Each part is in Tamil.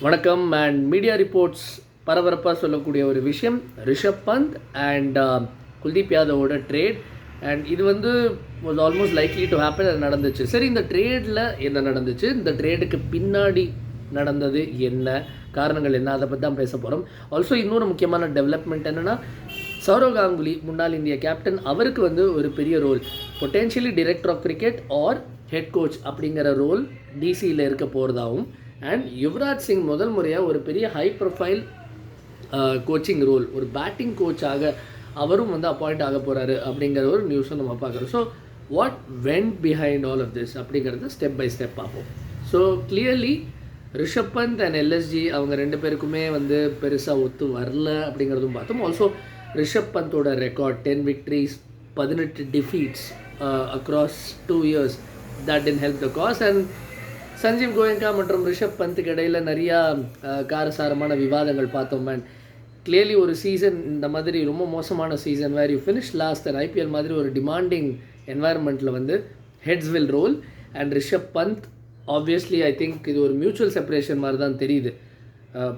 வணக்கம். அண்ட் மீடியா ரிப்போர்ட்ஸ் பரபரப்பாக சொல்லக்கூடிய ஒரு விஷயம் ரிஷப் பந்த் அண்ட் குல்தீப் யாதவோட ட்ரேட். அண்ட் இது வந்து was almost likely to happen. அது நடந்துச்சு. சரி, இந்த ட்ரேடில் என்ன நடந்துச்சு, இந்த ட்ரேடுக்கு பின்னாடி நடந்தது என்ன, காரணங்கள் என்ன, அதை பற்றி தான் பேச போகிறோம். ஆல்சோ இன்னொரு முக்கியமான டெவலப்மெண்ட் என்னென்னா, சௌரவ் காங்குலி முன்னாள் இந்திய கேப்டன், அவருக்கு வந்து ஒரு பெரிய role, potentially director of cricket or head coach அப்படிங்கிற ரோல் டிசியில் இருக்க போகிறதாகவும், அண்ட் யுவராஜ் சிங் முதல் முறையாக ஒரு பெரிய ஹை ப்ரொஃபைல் கோச்சிங் ரோல், ஒரு பேட்டிங் கோச்சாக அவரும் வந்து அப்பாயிண்ட் ஆக போகிறாரு அப்படிங்கிற ஒரு நியூஸும் நம்ம பார்க்குறோம். So what went behind all of this அப்படிங்கிறது ஸ்டெப் பை ஸ்டெப் பார்ப்போம். So clearly Rishabh Pant and LSG அவங்க ரெண்டு பேருக்குமே வந்து பெருசாக ஒத்து வரல அப்படிங்கிறதும் பார்த்தோம். ஆல்சோ ரிஷப் பந்தோட record 10 victories 18 defeats across 2 years, that didn't help the cause. And Sanjiv Goenka மற்றும் ரிஷப் பந்துக்கு இடையில் நிறையா காரசாரமான விவாதங்கள் பார்த்தோம். அண்ட் கிளியர்லி ஒரு சீசன் இந்த மாதிரி ரொம்ப மோசமான season where you finish last and IPL மாதிரி ஒரு டிமாண்டிங் என்வாயர்மெண்ட்டில் வந்து heads will roll. And Rishabh Pant obviously I think இது ஒரு மியூச்சுவல் செப்பரேஷன் மாதிரி தான் தெரியுது.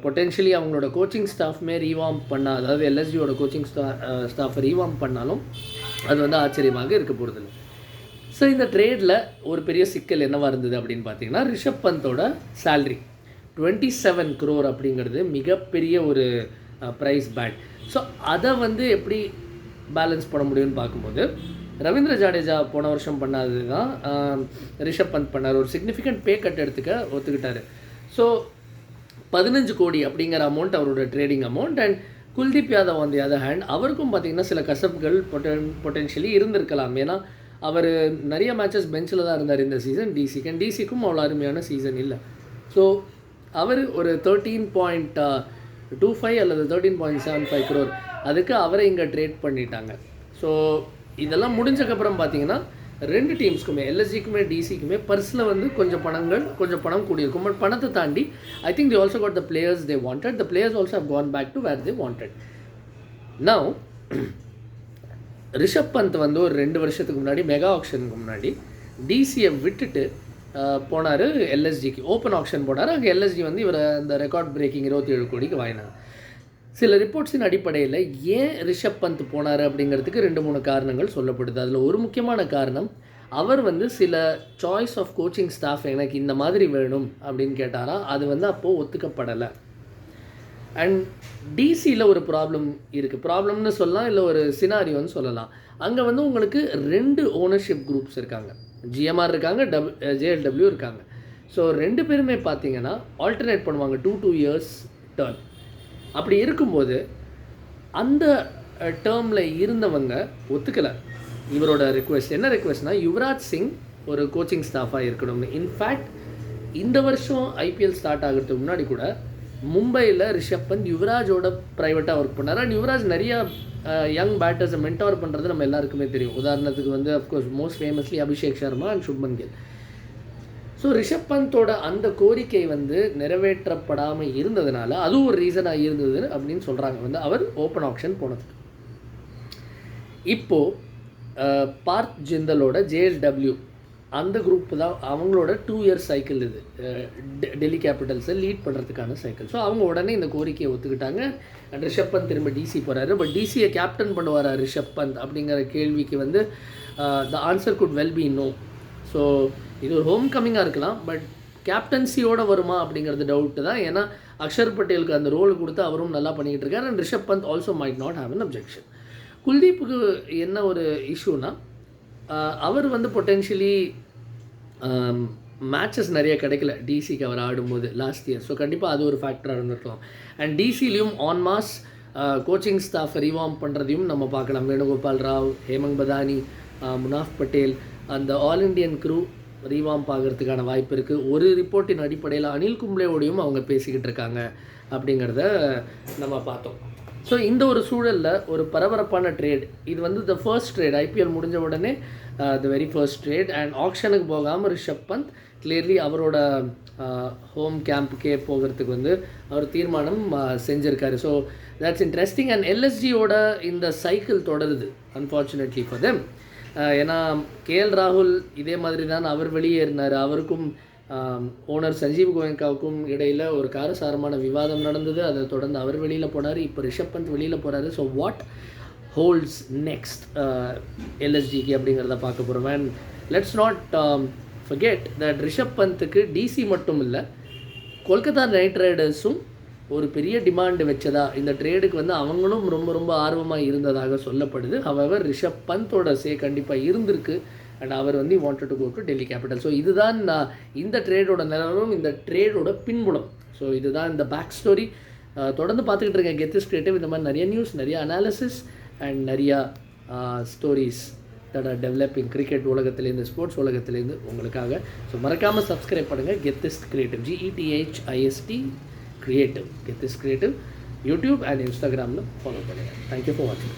பொட்டென்ஷியலி அவங்களோட கோச்சிங் ஸ்டாஃப்மே ரீவார்ம் பண்ணால், அதாவது எல்எஸ்ஜியோட கோச்சிங் ஸ்டாஃபை ரீவார்ம் பண்ணாலும் அது வந்து ஆச்சரியமாக இருக்க போகிறதில்ல. ஸோ இந்த ட்ரேடில் ஒரு பெரிய சிக்கல் என்னவாக இருந்தது அப்படின்னு பார்த்தீங்கன்னா, ரிஷப் பந்தோட சேல்ரி 27 crore அப்படிங்கிறது மிகப்பெரிய ஒரு ப்ரைஸ் பேண்ட். ஸோ அதை வந்து எப்படி பேலன்ஸ் பண்ண முடியும்னு பார்க்கும்போது, ரவீந்திர ஜடேஜா போன வருஷம் பண்ணாது தான் ரிஷப் பந்த் பண்ணார். ஒரு சிக்னிஃபிகண்ட் பே கட் எடுத்துக்க ஒத்துக்கிட்டார். ஸோ 15 கோடி அப்படிங்கிற அமௌண்ட் அவரோட trading amount. And Kuldeep Yadav on the other hand, அவருக்கும் பார்த்திங்கன்னா சில கசப்புகள் பொட்டென்ஷியலி இருந்திருக்கலாம். ஏன்னா அவர் நிறைய மேட்சஸ் பெஞ்சில் தான் இருந்தார் இந்த சீசன். டிசிக்கும் அவ்வளோ அருமையான சீசன் இல்லை. ஸோ அவர் ஒரு 13.25 அல்லது 13.75 crore அதுக்கு அவரை இங்கே ட்ரேட் பண்ணிட்டாங்க. ஸோ இதெல்லாம் முடிஞ்சக்கப்புறம் பார்த்தீங்கன்னா ரெண்டு டீம்ஸ்க்குமே, எல்எஸ்ஜிக்குமே டிசிக்குமே பர்ஸில் வந்து கொஞ்சம் பணம் கூடியிருக்கும். பட் பணத்தை தாண்டி I think they also got the players they wanted. The players also have gone back to where they wanted. Now Rishabh Pant வந்து ஒரு 2 வருஷத்துக்கு முன்னாடி மெகா ஆக்ஷனுக்கு முன்னாடி டிசியை விட்டுட்டு போனார் எல்எஸ்ஜிக்கு. ஓப்பன் ஆக்ஷன் போனார். அங்கே எல்எஸ்ஜி வந்து இவரை அந்த ரெக்கார்ட் பிரேக்கிங் 27 கோடிக்கு வாங்கினார். சில ரிப்போர்ட்ஸின் அடிப்படையில் ஏன் ரிஷப் பந்த் போனார் அப்படிங்கிறதுக்கு 2-3 காரணங்கள் சொல்லப்படுது. அதில் ஒரு முக்கியமான காரணம், அவர் வந்து சில சாய்ஸ் ஆஃப் கோச்சிங் ஸ்டாஃப் எனக்கு இந்த மாதிரி வேணும் அப்படின்னு கேட்டாரா, அது வந்து அப்போது ஒத்துக்கப்படலை. அண்ட் டிசியில் ஒரு ப்ராப்ளம் இருக்குது. ப்ராப்ளம்னு சொல்லலாம், இல்லை ஒரு சினாரியோன்னு சொல்லலாம். அங்கே வந்து உங்களுக்கு 2 ஓனர்ஷிப் குரூப்ஸ் இருக்காங்க. ஜிஎம்ஆர் இருக்காங்க, ஜேஎல்டபிள்யூ இருக்காங்க. ஸோ 2 பேருமே பார்த்தீங்கன்னா ஆல்டர்னேட் பண்ணுவாங்க 2 years டேர்ம். அப்படி இருக்கும்போது அந்த டேர்மில் இருந்தவங்க ஒத்துக்கலை இவரோட ரிக்வெஸ்ட். என்ன ரிக்வெஸ்ட்னா, யுவராஜ் சிங் ஒரு கோச்சிங் ஸ்டாஃபாக இருக்கணும்னு. இன்ஃபேக்ட் இந்த வருஷம் ஐபிஎல் ஸ்டார்ட் ஆகிறதுக்கு முன்னாடி கூட மும்பையில் ரிஷப் பந்த் யுவராஜோட ப்ரைவேட்டாக ஒர்க் பண்ணார். அண்ட் யுவராஜ் நிறையா யங் பேட்டர்ஸை மென்டவர் பண்ணுறது நம்ம எல்லாருக்குமே தெரியும். உதாரணத்துக்கு வந்து of course most famously Abhishek Sharma and Shubman Gill. So Rishabh பந்தோட அந்த கோரிக்கை வந்து நிறைவேற்றப்படாமல் இருந்ததுனால அதுவும் ஒரு ரீசனாக இருந்தது அப்படின்னு சொல்கிறாங்க வந்து அவர் ஓப்பன் ஆக்ஷன் போனதுக்கு. இப்போது பார்த் ஜிந்தலோட ஜேஎல்டபிள்யூ அந்த குரூப் தான் அவங்களோட 2 year சைக்கிள். இது டெல்லி கேபிட்டல்ஸை லீட் பண்ணுறதுக்கான சைக்கிள். ஸோ அவங்க உடனே இந்த கோரிக்கையை ஒத்துக்கிட்டாங்க. அண்ட் ரிஷப் பந்த் திரும்ப டிசி போகிறாரு. பட் டிசியை கேப்டன் பண்ணுவாரா ரிஷப் பந்த் அப்படிங்கிற கேள்விக்கு வந்து the answer could well be no. So இது ஒரு ஹோம் கம்மிங்காக இருக்கலாம், பட் கேப்டன்சியோடு வருமா அப்படிங்கிறது டவுட்டு தான். ஏன்னா அக்ஷர் பட்டேலுக்கு அந்த ரோல் கொடுத்து அவரும் நல்லா பண்ணிக்கிட்டு இருக்காரு. And Rishabh Pant also might not have an objection. குல்தீப்புக்கு என்ன ஒரு இஷ்யூனா, அவர் வந்து பொட்டென்ஷியலி மேட்சஸ் நிறைய கிடைக்கல டிசிக்கு அவர் ஆடும்போது லாஸ்ட் இயர். ஸோ கண்டிப்பாக அது ஒரு ஃபேக்டராக இருந்திருக்கலாம். அண்ட் டிசிலையும் en masse coaching staff revamp பண்ணுறதையும் நம்ம பார்க்கலாம். வேணுகோபால் ராவ், ஹேமந்த் பதானி, முனாஃப் பட்டேல், அந்த ஆல் இண்டியன் க்ரூ ரீவார்ம் ஆகிறதுக்கான வாய்ப்பு இருக்குது. ஒரு ரிப்போர்ட்டின் அடிப்படையில் அனில் கும்ப்ளேவோடையும் அவங்க பேசிக்கிட்டு இருக்காங்க அப்படிங்கிறத நம்ம பார்த்தோம். ஸோ இந்த ஒரு சூழலில் ஒரு பரபரப்பான ட்ரேட், இது வந்து த ஃபர்ஸ்ட் ட்ரேட் ஐபிஎல் முடிஞ்ச உடனே the very first trade. And ஆக்ஷனுக்கு போகாமல் ரிஷப் பந்த் கிளியர்லி அவரோட ஹோம் கேம்புக்கே போகிறதுக்கு வந்து அவர் தீர்மானம் செஞ்சுருக்காரு. So that's interesting. அண்ட் எல்எஸ்ஜியோட இந்த சைக்கிள் தொடருது அன்ஃபார்ச்சுனேட்லி ஃபார் தெம். ஏன்னா கேஎல் ராகுல் இதே மாதிரி தான் அவர் வெளியேறினார். அவருக்கும் ஓனர் சஞ்சீவ் கோயங்காவுக்கும் இடையில் ஒரு காரசாரமான விவாதம் நடந்தது. அதை தொடர்ந்து அவர் வெளியில் போனார். இப்போ ரிஷப் பந்த் வெளியில் போகிறாரு. ஸோ வாட் ஹோல்ட்ஸ் நெக்ஸ்ட் எல்எஸ்ஜிக்கு அப்படிங்கிறத பார்க்க போகிறோம். And let's not forget that Rishabh பந்துக்கு டிசி மட்டும் இல்லை, கொல்கத்தா நைட் ரைடர்ஸும் ஒரு பெரிய டிமாண்டு வச்சதா இந்த ட்ரேடுக்கு வந்து அவங்களும் ரொம்ப ரொம்ப ஆர்வமாக இருந்ததாக சொல்லப்படுது. ஹவெவர் ரிஷப் பந்தோட கண்டிப்பாக இருந்திருக்கு. அண்ட் அவர் வந்து wanted to go to Delhi capital. So இதுதான் இந்த ட்ரேடோட நிலவரம், இந்த ட்ரேடோட பின்புலம். ஸோ இதுதான் இந்த பேக் ஸ்டோரி. தொடர்ந்து பார்த்துக்கிட்டு இருக்கேன் கெத்திஸ் கிரியேட்டிவ். இந்த மாதிரி நிறைய நியூஸ், நிறைய அனாலிசிஸ் அண்ட் நிறையா stories that are developing cricket உலகத்துலேருந்து, ஸ்போர்ட்ஸ் உலகத்துலேருந்து உங்களுக்காக. ஸோ மறக்காமல் சப்ஸ்கிரைப் பண்ணுங்கள் Gethist creative, GETHIST creative, Gethist creative YouTube and இன்ஸ்டாகிராமில் ஃபாலோ பண்ணுங்கள். தேங்க்யூ ஃபார் வாட்சிங்.